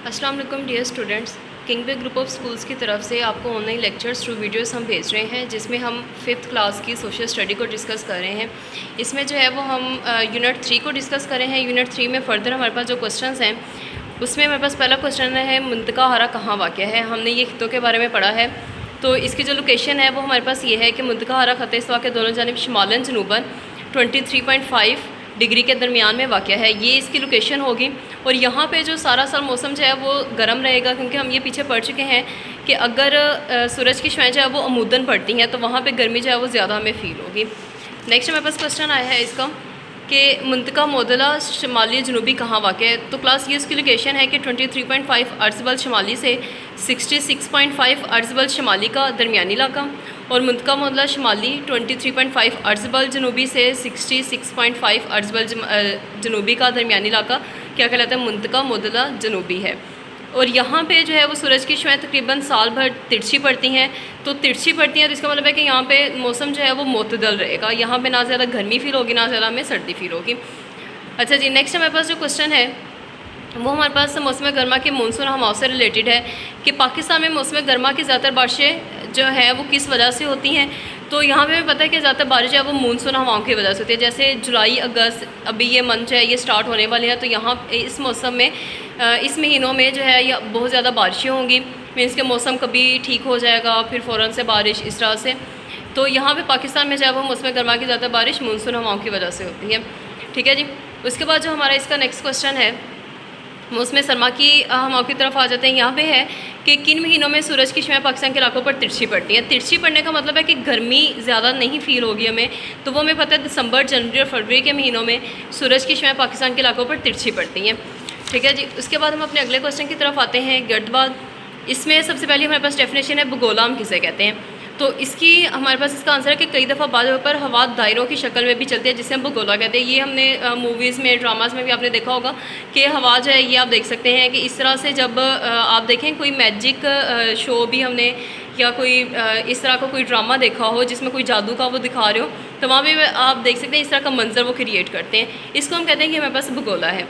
अस्सलाम वालेकुम dear students. Kingway group of schools की तरफ से आपको ऑनलाइन लेक्चर्स थ्रू वीडियोस हम भेज रहे हैं, जिसमें हम 5th क्लास की सोशल स्टडी को डिस्कस कर रहे हैं। इसमें जो है वो हम यूनिट 3 को डिस्कस कर रहे हैं। यूनिट 3 में फ़र्दर हमारे पास जो क्वेश्चंस हैं उसमें हमारे पास पहला क्वेश्चन है मुंतका हरा कहाँ वाक़या है। हमने ये खितों के बारे में पढ़ा है, तो इसकी जो लोकेशन है वो हमारे पास ये है कि मुंतका हरा ख़त इस्वा के दोनों जानिब शिमालन जनूबन 23.5 डिग्री के दरमियान में वाक़या है। ये इसकी लोकेशन होगी। और यहाँ पे जो सारा साल मौसम जो है वो गर्म रहेगा, क्योंकि हम ये पीछे पढ़ चुके हैं कि अगर सूरज की शुआएं जो है वो अमूदन पड़ती हैं तो वहाँ पे गर्मी जो है वो ज़्यादा हमें फ़ील होगी। नेक्स्ट हमारे पास क्वेश्चन आया है इसका कि मुंतका मोदला शुमाली जनूबी कहाँ वाक़ है। तो क्लास ये उसकी लोकेशन है कि 23.5 अर्ज़बल शुमाली से 66.5 अर्ज़बल शुमाली का दरमियानी इलाका, और मुंतका मोदला शुमाली 23.5 अर्ज़बल जनूबी से 66.5 अर्ज़बल जनूबी का दरमियानी इलाका क्या कहलाता है, मुंतका मोदला जनूबी है। और यहाँ पे जो है वो सूरज की शुआएं तकरीबन साल भर तिरछी पड़ती हैं। तो तिरछी पड़ती हैं तो इसका मतलब है कि यहाँ पे मौसम जो है वो मोतदल रहेगा। यहाँ पे ना ज़्यादा गर्मी फील होगी, ना ज़्यादा हमें सर्दी फील होगी। अच्छा जी, नेक्स्ट हमारे पास जो क्वेश्चन है वो हमारे पास मौसम गर्मा के मानसून हवाओं से रिलेटेड है कि पाकिस्तान में मौसम गर्मा की ज़्यादातर बारिशें जो है वो किस वजह से होती हैं। तो यहाँ पे हमें पता है कि ज़्यादातर बारिश है वो मानसून हवाओं की वजह से होती है। जैसे जुलाई अगस्त अभी ये मंथ है ये स्टार्ट होने वाले हैं, तो यहाँ इस मौसम में इस महीनों में जो है ये बहुत ज़्यादा बारिशें होंगी। मीन्स के मौसम कभी ठीक हो जाएगा फिर फ़ौरन से बारिश, इस तरह से। तो यहाँ पे पाकिस्तान में जो है वो मौसम गर्मा की ज़्यादा बारिश मानसून हवाओं की वजह से होती है। ठीक है जी। उसके बाद जो हमारा इसका नेक्स्ट क्वेश्चन है मौसम सरमा की हवाओं की तरफ आ जाते हैं। यहाँ पे है कि किन महीनों में सूरज की शुआएं पाकिस्तान के इलाकों पर तिरछी पड़ती हैं। तिरछी पड़ने का मतलब है कि गर्मी ज़्यादा नहीं फील होगी हमें। तो वो हमें पता है दिसंबर, जनवरी और फरवरी के महीनों में सूरज की शुआएं पाकिस्तान के इलाकों पर तिरछी पड़ती हैं। ठीक है जी। उसके बाद हम अपने अगले क्वेश्चन की तरफ आते हैं, गर्दबाद। इसमें सबसे पहले हमारे पास डेफिनेशन है भगोला हम किसे कहते हैं। तो इसकी हमारे पास इसका आंसर है कि कई दफ़ा बाद पर हवा दायरों की शक्ल में भी चलती है, जिसे हम भगोला कहते हैं। ये हमने मूवीज़ में, ड्रामाज़ में भी आपने देखा होगा कि हवा जो है ये आप देख सकते हैं कि इस तरह से जब आप देखें कोई मैजिक शो भी हमने या कोई इस तरह का कोई ड्रामा देखा हो जिसमें कोई जादू का वो दिखा रहे हो, तो वहाँ भी आप देख सकते हैं इस तरह का मंजर वो क्रिएट करते हैं। इसको हम कहते हैं कि हमारे पास भगोला है।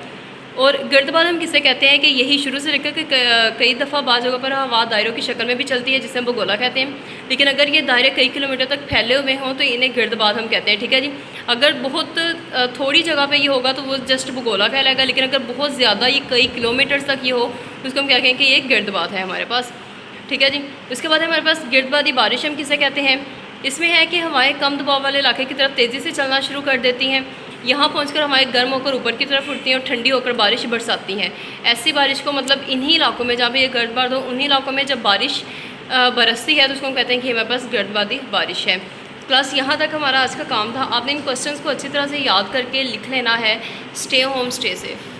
और गर्दबाद हम किसे कहते हैं कि यही शुरू से लेकर के कई दफ़ा बाद जगह पर हवा दायरों की शक्ल में भी चलती है, जिसे हम भगोला कहते हैं। लेकिन अगर ये दायरे कई किलोमीटर तक फैले हुए हों तो इन्हें गर्दबाद हम कहते हैं। ठीक है जी। अगर बहुत थोड़ी जगह पे ये होगा तो वो जस्ट भगोला कहलाएगा, लेकिन अगर बहुत ज़्यादा ये कई किलोमीटर्स तक ये हो तो उसको हम क्या कहें कि ये गर्दबाद है हमारे पास। ठीक है जी। उसके बाद हमारे पास गर्दबादी बारिश हम किसे कहते हैं। इसमें है कि हवाएं कम दबाव वाले इलाके की तरफ तेज़ी से चलना शुरू कर देती हैं। यहाँ पहुंचकर हमारे गर्म होकर ऊपर की तरफ उठती हैं और ठंडी होकर बारिश बरसाती हैं। ऐसी बारिश को मतलब इन्हीं इलाकों में जहाँ पे ये गर्दबाद हो, उन्हीं इलाकों में जब बारिश बरसती है तो उसको हम कहते हैं कि हमारे पास गर्दबादी बारिश है। क्लास यहाँ तक हमारा आज का काम था। आपने इन क्वेश्चंस को अच्छी तरह से याद करके लिख लेना है। Stay home, stay safe.